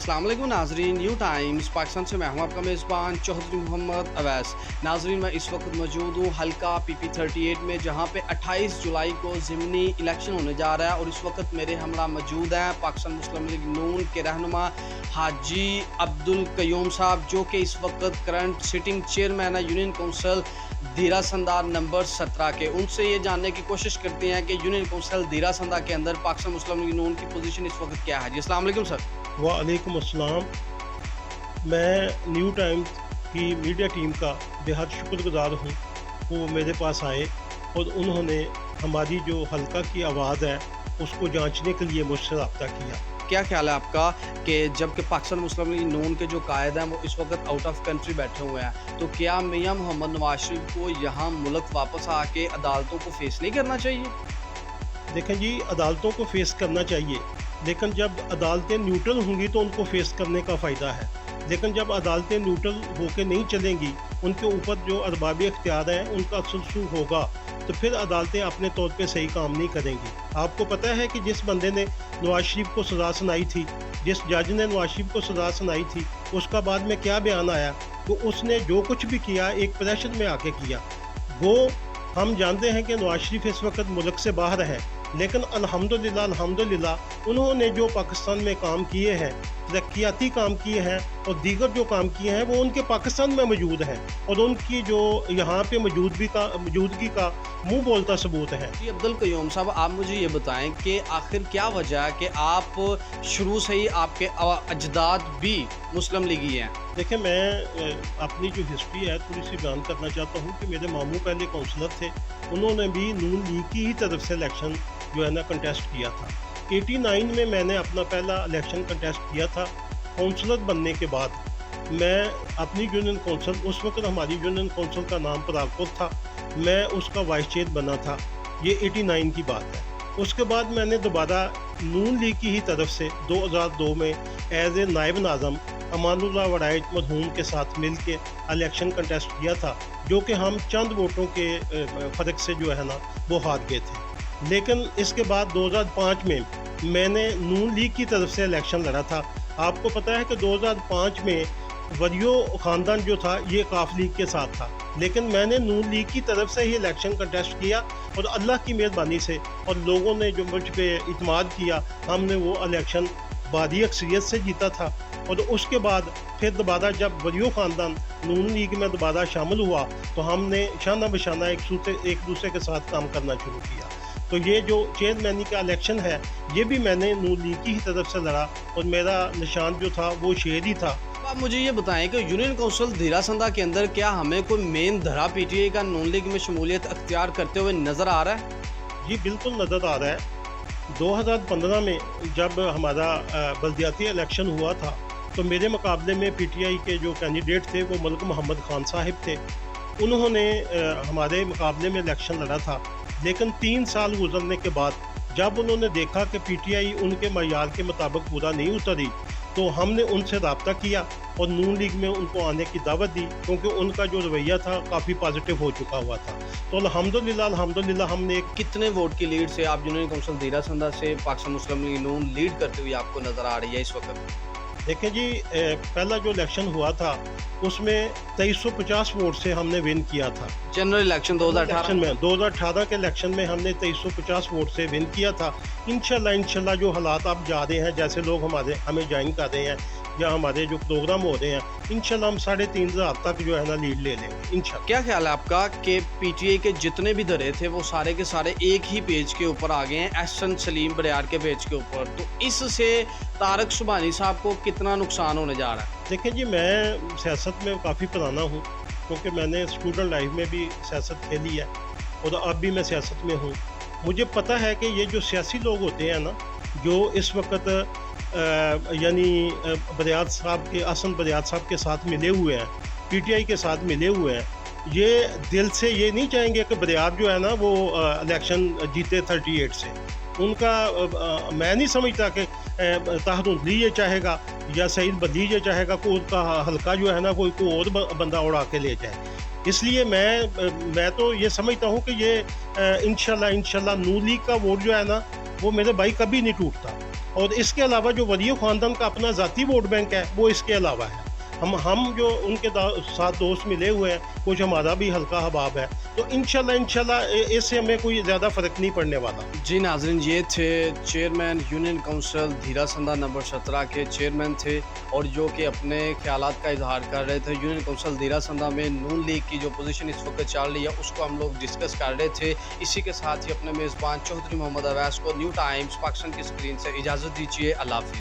अस्सलाम वालेकुम नाजरीन, न्यू टाइम्स पाकिस्तान से मैं हूं आपका मेज़बान चौधरी मोहम्मद अवैस। नाजरीन, मैं इस वक्त मौजूद हूं हल्का PP38 में, जहां पे 28 जुलाई को ज़िमनी इलेक्शन होने जा रहा है और इस वक्त मेरे हमरा मौजूद हैं पाकिस्तान मुस्लिम लीग नून के रहनुमा हाजी अब्दुल कयूम साहब, जो कि इस वक्त करंट सिटिंग चेयरमैन है यूनियन कौंसल धीरा संदा नंबर 17 के। उनसे ये जानने की कोशिश करते हैं कि यूनियन कौंसल धीरा संदा के अंदर पाकिस्तान मुस्लिम लीग नून की पोजीशन इस वक्त क्या है। जी अस्सलाम वालेकुम सर। वालेकुम अस्सलाम। मैं न्यू टाइम्स की मीडिया टीम का बेहद शुक्रगुजार हूँ। वो मेरे पास आए और उन्होंने हमारी जो हल्का की आवाज़ है उसको जांचने के लिए मुझसे रब्ता किया। क्या ख्याल है आपका कि जबकि पाकिस्तान मुस्लिम लीग नून के जो कायद हैं वो इस वक्त आउट ऑफ कंट्री बैठे हुए हैं, तो क्या मियां मोहम्मद नवाज शरीफ को यहाँ मुल्क वापस आके अदालतों को फेस नहीं करना चाहिए? देखें जी, अदालतों को फेस करना चाहिए, लेकिन जब अदालतें न्यूट्रल होंगी तो उनको फेस करने का फ़ायदा है। लेकिन जब अदालतें न्यूट्रल होकर नहीं चलेंगी, उनके ऊपर जो अरबाब इख्तियार हैं उनका सलसू होगा, तो फिर अदालतें अपने तौर पे सही काम नहीं करेंगी। आपको पता है कि जिस बंदे ने नवाज शरीफ को सज़ा सुनाई थी, जिस जज ने नवाज शरीफ को सज़ा सुनाई थी, उसका बाद में क्या बयान आया कि उसने जो कुछ भी किया एक प्रेशर में आके किया। वो हम जानते हैं कि नवाज शरीफ इस वक्त मुल्क से बाहर है, लेकिन अल्हम्दुलिल्लाह उन्होंने जो पाकिस्तान में काम किए हैं, तरक्याती काम किए हैं और दीगर जो काम किए हैं वो उनके पाकिस्तान में मौजूद हैं और उनकी जो यहाँ पे मौजूदगी का मुंह बोलता सबूत है। जी अब्दुल कयूम साहब, आप मुझे ये बताएं कि आखिर क्या वजह है कि आप शुरू से ही आपके अजदाद भी मुस्लिम लीगी हैं? देखिए, मैं अपनी जो हिस्ट्री है थोड़ी सी बयान करना चाहता हूँ कि मेरे मामू पहले काउंसलर थे। उन्होंने भी नून लीग की ही तरफ से इलेक्शन जो है ना कंटेस्ट किया था। 89 में मैंने अपना पहला इलेक्शन कंटेस्ट किया था। काउंसलर बनने के बाद मैं अपनी यूनियन कौंसल, उस वक्त हमारी यूनियन कौंसल का नाम परागपुर था, मैं उसका वाइस चेयर बना था। ये 89 की बात है। उसके बाद मैंने दोबारा नून लीग की ही तरफ से 2002 में एज ए नायब नाज़म अमानुल्लाह वड़ाइच मरहूम के साथ मिल के इलेक्शन कंटेस्ट किया था, जो कि हम चंद वोटों के फ़र्क से जो है ना वो हार गए थे। लेकिन इसके बाद 2005 में मैंने नून लीग की तरफ से इलेक्शन लड़ा था। आपको पता है कि 2005 में वरियो ख़ानदान जो था ये काफ लीग के साथ था, लेकिन मैंने नून लीग की तरफ से ही इलेक्शन कंटेस्ट किया और अल्लाह की मेहरबानी से और लोगों ने जो मुझ पे इत्मीनान किया, हमने वो इलेक्शन भारी अक्सरियत से जीता था। और उसके बाद फिर दोबारा जब वरियो ख़ानदान नून लीग में दोबारा शामिल हुआ तो हमने शाना बशाना एक दूसरे के साथ काम करना शुरू किया। तो ये जो चेयरमैनी का इलेक्शन है ये भी मैंने नून लीग की ही तरफ से लड़ा और मेरा निशान जो था वो शेर ही था। आप मुझे ये बताएं कि यूनियन कौंसिल धीरा संदा के अंदर क्या हमें कोई मेन धरा PTI का नून लीग में शमूलियत अख्तियार करते हुए नज़र आ रहा है? जी बिल्कुल नज़र आ रहा है। 2015 में जब हमारा बल्दियाती इलेक्शन हुआ था तो मेरे मुकाबले में PTI के जो कैंडिडेट थे वो मलिक मोहम्मद खान साहिब थे। उन्होंने हमारे मुकाबले में इलेक्शन लड़ा था, लेकिन 3 साल गुजरने के बाद जब उन्होंने देखा कि PTI उनके मयार के मुताबिक पूरा नहीं उतरी, तो हमने उनसे रब्ता किया और नून लीग में उनको आने की दावत दी, क्योंकि उनका जो रवैया था काफ़ी पॉजिटिव हो चुका हुआ था। तो अल्हम्दुलिल्लाह हमने कितने वोट की लीड से आप यूनियन कौंसिल धीरा संदा से पाकिस्तान मुस्लिम लीग नून लीड करते हुए आपको नज़र आ रही है इस वक्त? देखें जी, पहला जो इलेक्शन हुआ था उसमें 2350 वोट से हमने विन किया था। जनरल इलेक्शन 2018 के इलेक्शन में हमने 2350 वोट से विन किया था। इंशाल्लाह जो हालात अब जा रहे हैं, जैसे लोग हमें ज्वाइन कर रहे हैं या हमारे जो प्रोग्राम हो रहे हैं, इंशाल्लाह हम 3500 तक जो है ना लीड ले लेंगे इंशाल्लाह। क्या ख्याल है आपका कि PTI के जितने भी धरे थे वो सारे के सारे एक ही पेज के ऊपर आ गए हैं, एहसन सलीम बरियार के पेज के ऊपर, तो इससे तारक सुबहानी साहब को कितना नुकसान होने जा रहा है? देखिए जी, मैं सियासत में काफ़ी पुराना हूँ, क्योंकि मैंने स्टूडेंट लाइफ में भी सियासत खेली है और अब भी मैं सियासत में हूँ। मुझे पता है कि ये जो सियासी लोग होते हैं ना, जो इस वक्त यानी बरियात साहब के साथ मिले हुए हैं, PTI के साथ मिले हुए हैं, ये दिल से ये नहीं चाहेंगे कि बरियात जो है ना वो इलेक्शन जीते 38 से। उनका मैं नहीं समझता कि ताहरुद्दी ये चाहेगा या सईद बदी ये चाहेगा कि उसका हल्का जो है ना कोई और बंदा उड़ा के ले जाए। इसलिए मैं तो ये समझता हूँ कि ये इंशाल्लाह नून लीग का वोट जो है ना वो मेरे भाई कभी नहीं टूटता। اور اس کے علاوہ جو ولی خاندان کا اپنا ذاتی ووٹ بینک ہے وہ اس کے علاوہ ہے. ہم جو ان کے ساتھ دوست ملے ہوئے ہیں کچھ ہمارا بھی حلقہ احباب ہے, تو انشاءاللہ اس سے ہمیں کوئی زیادہ فرق نہیں پڑنے والا. جی ناظرین, یہ تھے چیئرمین یونین کونسل دھیرا سندھا نمبر 17 کے چیئرمین تھے, اور جو کہ اپنے خیالات کا اظہار کر رہے تھے. یونین کونسل دھیرا سندھا میں نون لیگ کی جو پوزیشن اس وقت چل رہی ہے اس کو ہم لوگ ڈسکس کر رہے تھے. اسی کے ساتھ ہی اپنے میزبان چودھری محمد اویس کو نیو ٹائمز پاکستان کی اسکرین سے اجازت دیجیے. اللہ حافظ.